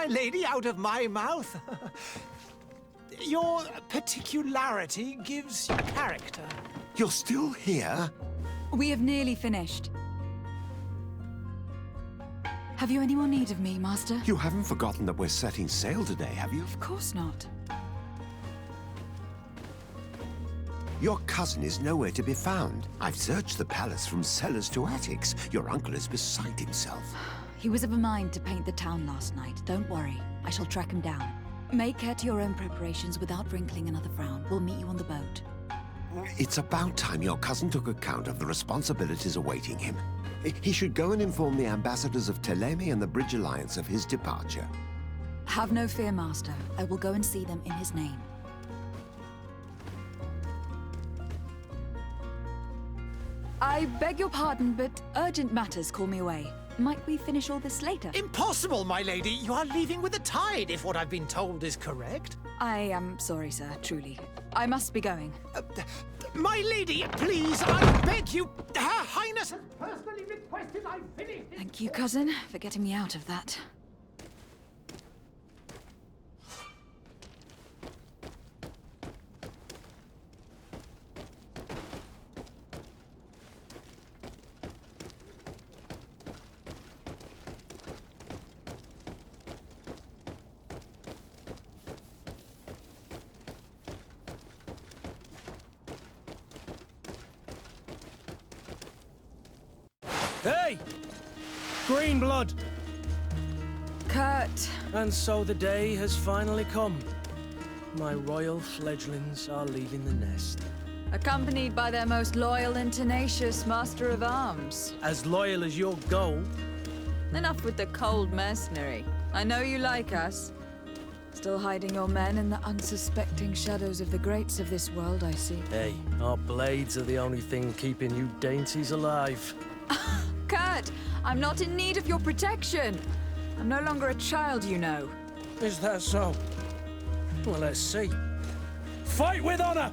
my lady, out of my mouth. Your particularity gives you character. You're still here? We have nearly finished. Have you any more need of me, Master? You haven't forgotten that we're setting sail today, have you? Of course not. Your cousin is nowhere to be found. I've searched the palace from cellars to attics. Your uncle is beside himself. He was of a mind to paint the town last night. Don't worry. I shall track him down. Make care to your own preparations without wrinkling another frown. We'll meet you on the boat. It's about time your cousin took account of the responsibilities awaiting him. He should go and inform the ambassadors of Teleme and the Bridge Alliance of his departure. Have no fear, Master. I will go and see them in his name. I beg your pardon, but urgent matters call me away. Might we finish all this later? Impossible, my lady. You are leaving with the tide, if what I've been told is correct. I am sorry, sir, truly. I must be going. My lady, please, I beg you. Her Highness has personally requested I finish this. Thank you, cousin, for getting me out of that. Hey! Green blood! Kurt. And so the day has finally come. My royal fledglings are leaving the nest. Accompanied by their most loyal and tenacious Master of Arms. As loyal as your gold. Enough with the cold mercenary. I know you like us. Still hiding your men in the unsuspecting shadows of the greats of this world, I see. Hey, our blades are the only thing keeping you dainties alive. Kurt, I'm not in need of your protection. I'm no longer a child, you know. Is that so? Well, let's see. Fight with honor!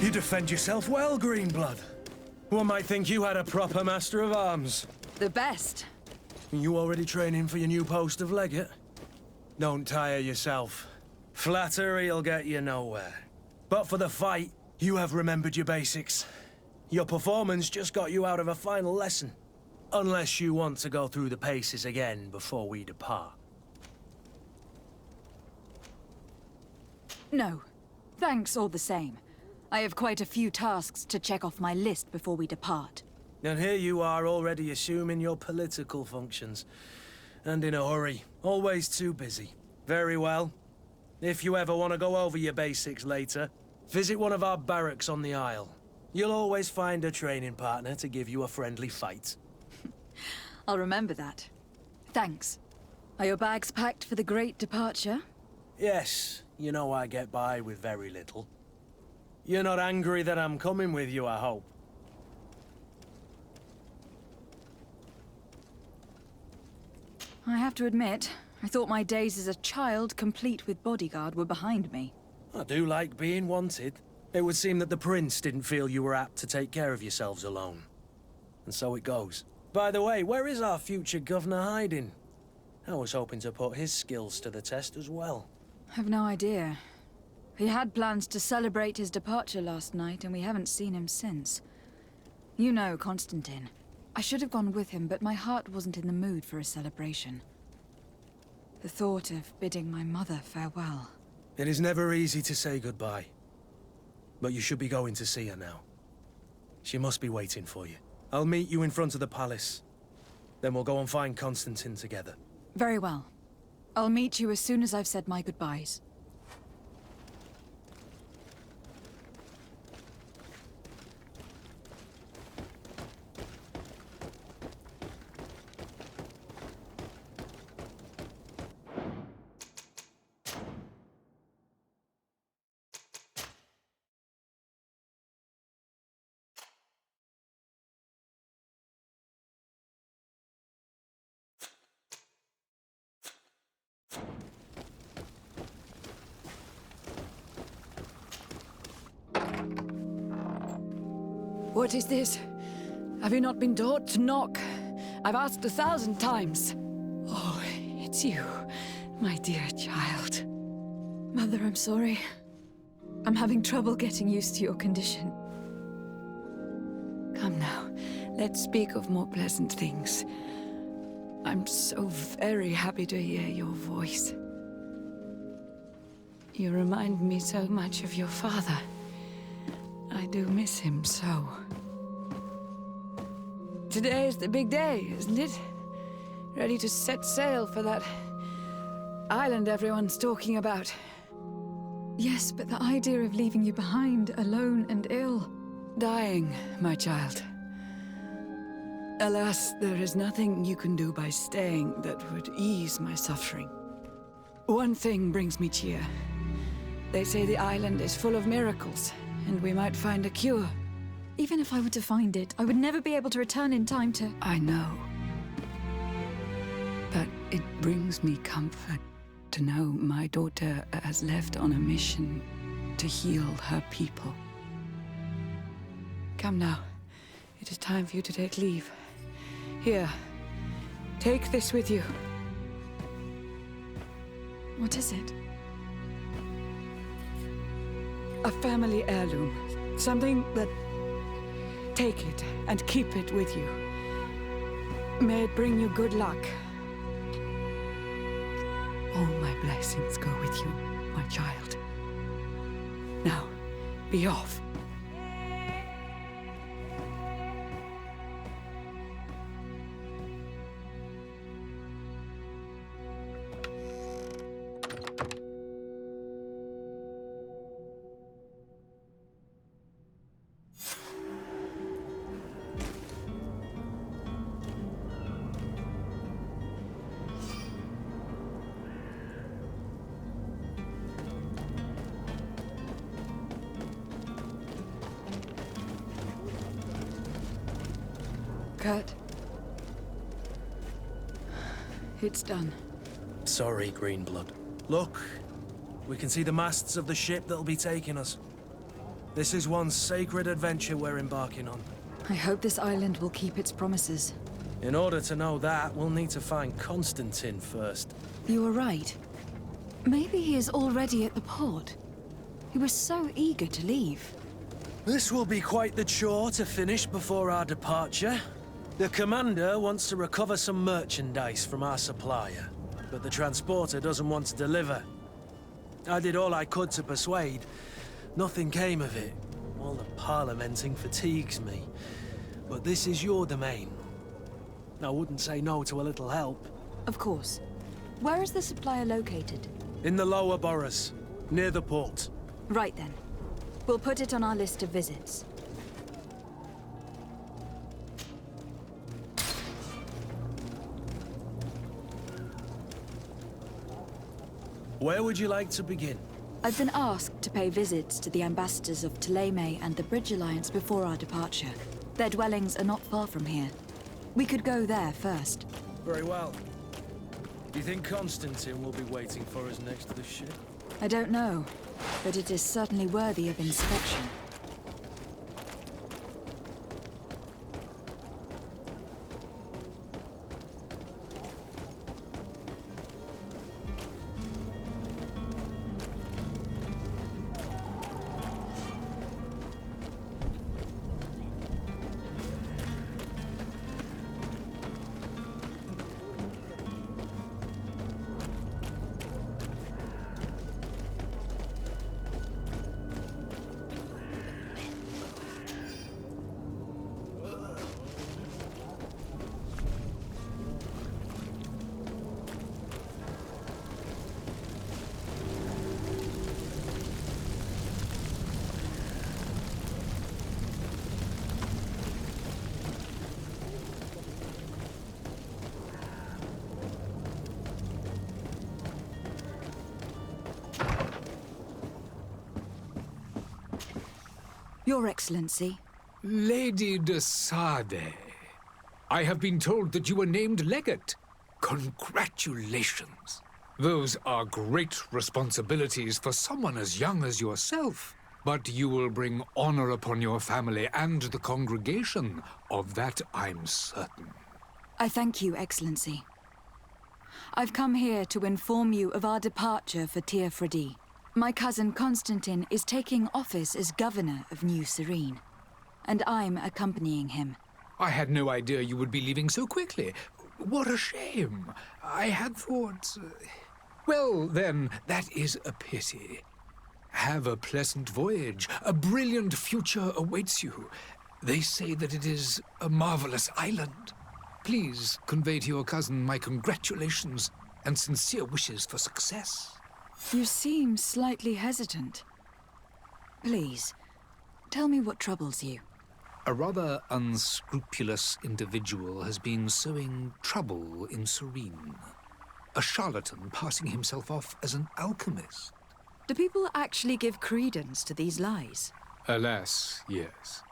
You defend yourself well, Greenblood. One might think you had a proper Master of Arms. The best. You already training for your new post of legate? Don't tire yourself. Flattery'll get you nowhere. But for the fight, you have remembered your basics. Your performance just got you out of a final lesson. Unless you want to go through the paces again before we depart. No. Thanks all the same. I have quite a few tasks to check off my list before we depart. And here you are already assuming your political functions. And in a hurry. Always too busy. Very well. If you ever want to go over your basics later, visit one of our barracks on the Isle. You'll always find a training partner to give you a friendly fight. I'll remember that. Thanks. Are your bags packed for the great departure? Yes, you know I get by with very little. You're not angry that I'm coming with you, I hope. I have to admit, I thought my days as a child, complete with bodyguard, were behind me. I do like being wanted. It would seem that the Prince didn't feel you were apt to take care of yourselves alone. And so it goes. By the way, where is our future governor hiding? I was hoping to put his skills to the test as well. I've no idea. He had plans to celebrate his departure last night, and we haven't seen him since. You know Constantine. I should have gone with him, but my heart wasn't in the mood for a celebration. The thought of bidding my mother farewell. It is never easy to say goodbye. But you should be going to see her now. She must be waiting for you. I'll meet you in front of the palace. Then we'll go and find Constantine together. Very well. I'll meet you as soon as I've said my goodbyes. What is this? Have you not been taught to knock? I've asked 1,000 times. Oh, it's you, my dear child. Mother, I'm sorry. I'm having trouble getting used to your condition. Come now, let's speak of more pleasant things. I'm so very happy to hear your voice. You remind me so much of your father. I do miss him so. Today is the big day, isn't it? Ready to set sail for that island everyone's talking about. Yes, but the idea of leaving you behind, alone and ill. Dying, my child. Alas, there is nothing you can do by staying that would ease my suffering. One thing brings me cheer. They say the island is full of miracles, and we might find a cure. Even if I were to find it, I would never be able to return in time to... I know. But it brings me comfort to know my daughter has left on a mission to heal her people. Come now. It is time for you to take leave. Here, take this with you. What is it? A family heirloom. Something that... Take it and keep it with you. May it bring you good luck. All my blessings go with you, my child. Now, be off. Kurt. It's done. Sorry, Greenblood. Look, we can see the masts of the ship that'll be taking us. This is one sacred adventure we're embarking on. I hope this island will keep its promises. In order to know that, we'll need to find Constantine first. You were right. Maybe he is already at the port. He was so eager to leave. This will be quite the chore to finish before our departure. The commander wants to recover some merchandise from our supplier, but the transporter doesn't want to deliver. I did all I could to persuade. Nothing came of it. All the parliamenting fatigues me. But this is your domain. I wouldn't say no to a little help. Of course. Where is the supplier located? In the lower boroughs, near the port. Right then. We'll put it on our list of visits. Where would you like to begin? I've been asked to pay visits to the ambassadors of Ptolemy and the Bridge Alliance before our departure. Their dwellings are not far from here. We could go there first. Very well. Do you think Constantine will be waiting for us next to the ship? I don't know, but it is certainly worthy of inspection. Your Excellency. Lady de Sade, I have been told that you were named legate. Congratulations. Those are great responsibilities for someone as young as yourself. But you will bring honor upon your family and the congregation. Of that I'm certain. I thank you, Excellency. I've come here to inform you of our departure for Tir Fredi. My cousin Constantine is taking office as governor of New Serene, and I'm accompanying him. I had no idea you would be leaving so quickly. What a shame. I had thought... Well, then, that is a pity. Have a pleasant voyage. A brilliant future awaits you. They say that it is a marvelous island. Please convey to your cousin my congratulations and sincere wishes for success. You seem slightly hesitant. Please, tell me what troubles you. A rather unscrupulous individual has been sowing trouble in Serene. A charlatan passing himself off as an alchemist. Do people actually give credence to these lies? Alas, yes.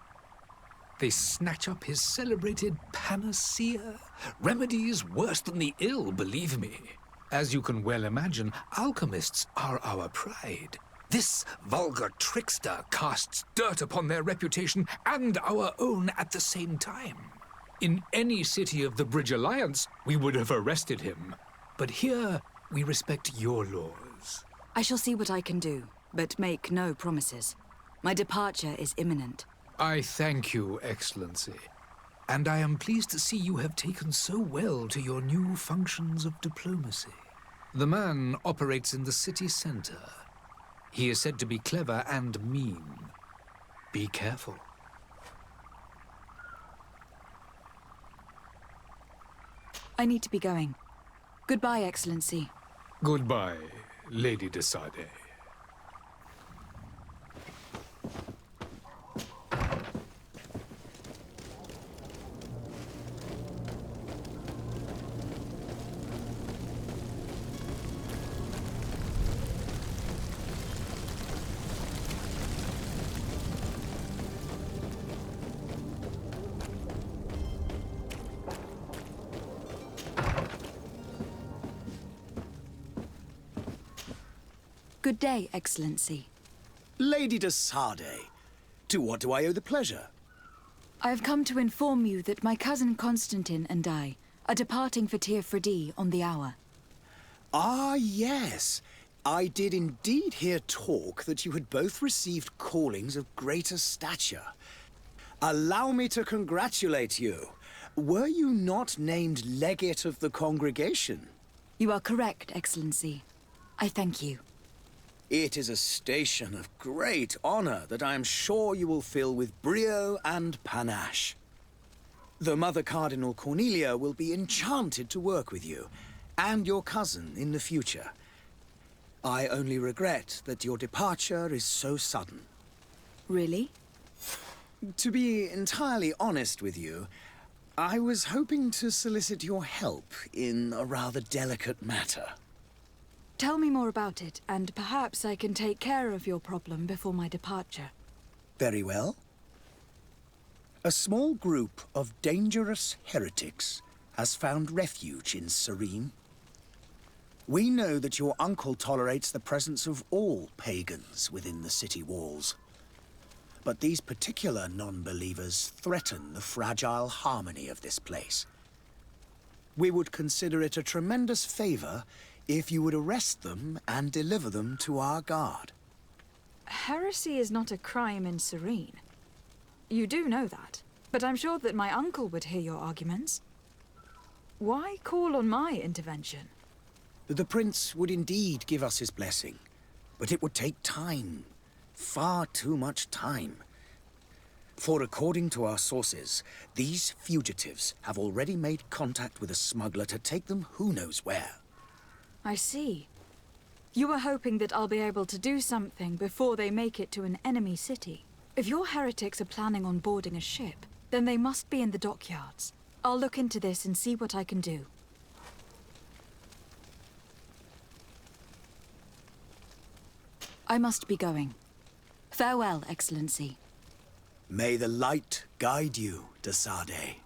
They snatch up his celebrated panacea. Remedies worse than the ill, believe me. As you can well imagine, alchemists are our pride. This vulgar trickster casts dirt upon their reputation and our own at the same time. In any city of the Bridge Alliance, we would have arrested him. But here, we respect your laws. I shall see what I can do, but make no promises. My departure is imminent. I thank you, Excellency. And I am pleased to see you have taken so well to your new functions of diplomacy. The man operates in the city center. He is said to be clever and mean. Be careful. I need to be going. Goodbye, Excellency. Goodbye, Lady de Sade. Good day, Excellency. Lady de Sade, to what do I owe the pleasure? I have come to inform you that my cousin Constantine and I are departing for Tir Fredi on the hour. Ah, yes. I did indeed hear talk that you had both received callings of greater stature. Allow me to congratulate you. Were you not named legate of the congregation? You are correct, Excellency. I thank you. It is a station of great honor that I am sure you will fill with brio and panache. The Mother Cardinal Cornelia will be enchanted to work with you, and your cousin in the future. I only regret that your departure is so sudden. Really? To be entirely honest with you, I was hoping to solicit your help in a rather delicate matter. Tell me more about it, and perhaps I can take care of your problem before my departure. Very well. A small group of dangerous heretics has found refuge in Serene. We know that your uncle tolerates the presence of all pagans within the city walls. But these particular non-believers threaten the fragile harmony of this place. We would consider it a tremendous favor if you would arrest them and deliver them to our guard. Heresy is not a crime in Serene. You do know that, but I'm sure that my uncle would hear your arguments. Why call on my intervention? The prince would indeed give us his blessing, but it would take time. Far too much time. For according to our sources, these fugitives have already made contact with a smuggler to take them who knows where. I see. You were hoping that I'll be able to do something before they make it to an enemy city. If your heretics are planning on boarding a ship, then they must be in the dockyards. I'll look into this and see what I can do. I must be going. Farewell, Excellency. May the light guide you, de Sade.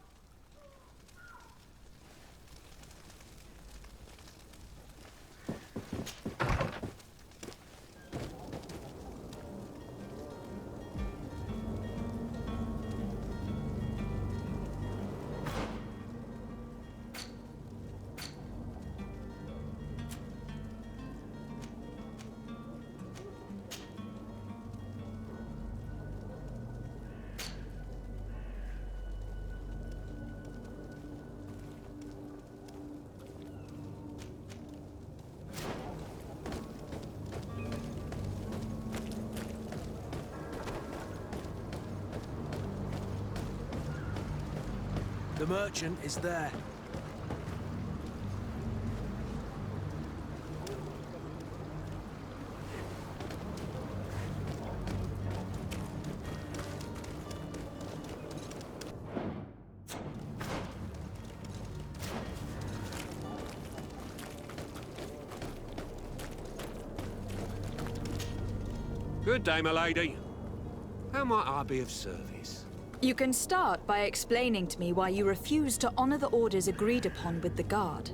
The merchant is there. Good day, my lady. How might I be of service? You can start by explaining to me why you refuse to honor the orders agreed upon with the guard.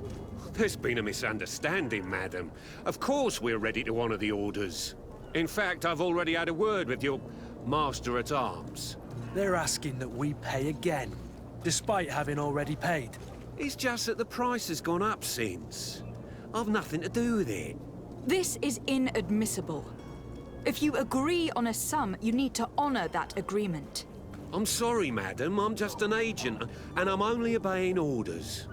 There's been a misunderstanding, madam. Of course we're ready to honor the orders. In fact, I've already had a word with your master-at-arms. They're asking that we pay again, despite having already paid. It's just that the price has gone up since. I've nothing to do with it. This is inadmissible. If you agree on a sum, you need to honor that agreement. I'm sorry, madam. I'm just an agent, and I'm only obeying orders.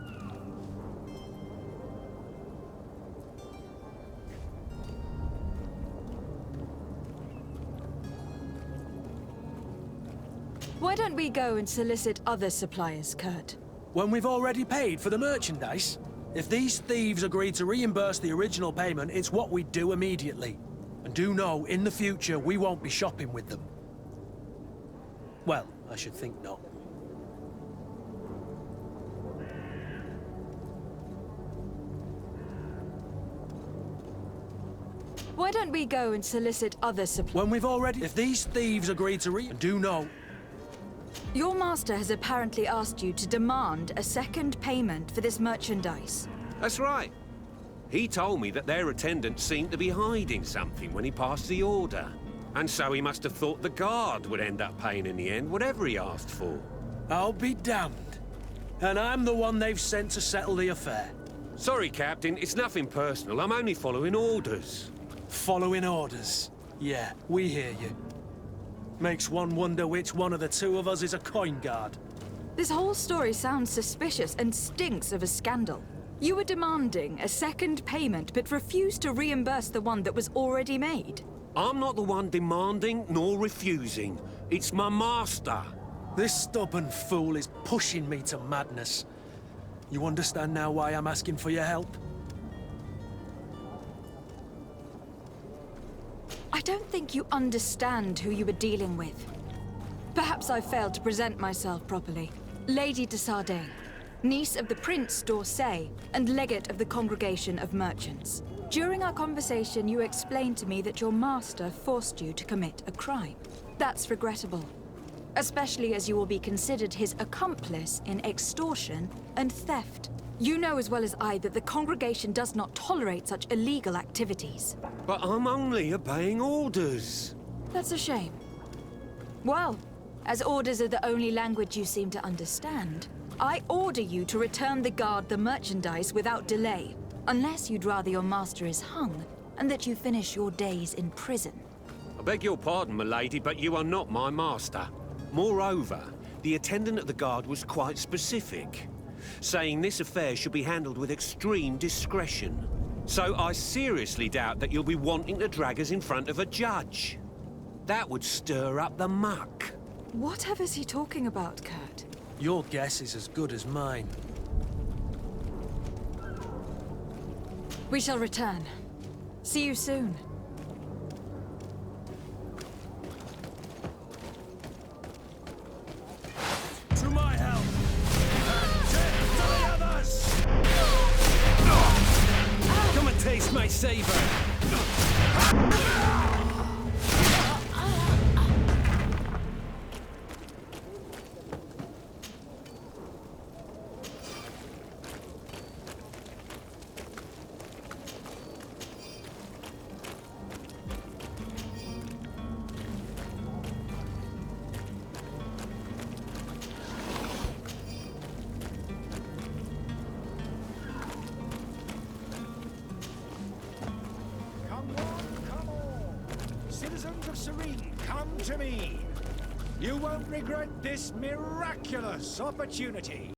Why don't we go and solicit other suppliers, Kurt? When we've already paid for the merchandise? If these thieves agree to reimburse the original payment, it's what we do immediately. And do know, in the future, we won't be shopping with them. Well, I should think not. Why don't we go and solicit other suppliers? When we've already... If these thieves agree to and do know... Your master has apparently asked you to demand a second payment for this merchandise. That's right. He told me that their attendant seemed to be hiding something when he passed the order. And so he must have thought the guard would end up paying in the end, whatever he asked for. I'll be damned. And I'm the one they've sent to settle the affair. Sorry, Captain, it's nothing personal. I'm only following orders. Following orders? Yeah, we hear you. Makes one wonder which one of the two of us is a coin guard. This whole story sounds suspicious and stinks of a scandal. You were demanding a second payment, but refused to reimburse the one that was already made. I'm not the one demanding nor refusing. It's my master. This stubborn fool is pushing me to madness. You understand now why I'm asking for your help? I don't think you understand who you were dealing with. Perhaps I failed to present myself properly. Lady de Sade, niece of the Prince d'Orsay and legate of the Congregation of Merchants. During our conversation, you explained to me that your master forced you to commit a crime. That's regrettable, especially as you will be considered his accomplice in extortion and theft. You know as well as I that the congregation does not tolerate such illegal activities. But I'm only obeying orders. That's a shame. Well, as orders are the only language you seem to understand, I order you to return the guard the merchandise without delay, unless you'd rather your master is hung and that you finish your days in prison. I beg your pardon, my lady, but you are not my master. Moreover, the attendant at the guard was quite specific, saying this affair should be handled with extreme discretion. So I seriously doubt that you'll be wanting to drag us in front of a judge. That would stir up the muck. Whatever is he talking about, Kurt? Your guess is as good as mine. We shall return. See you soon. To my help! And death to the others! Come and taste my savor! Citizens of Serene, come to me. You won't regret this miraculous opportunity.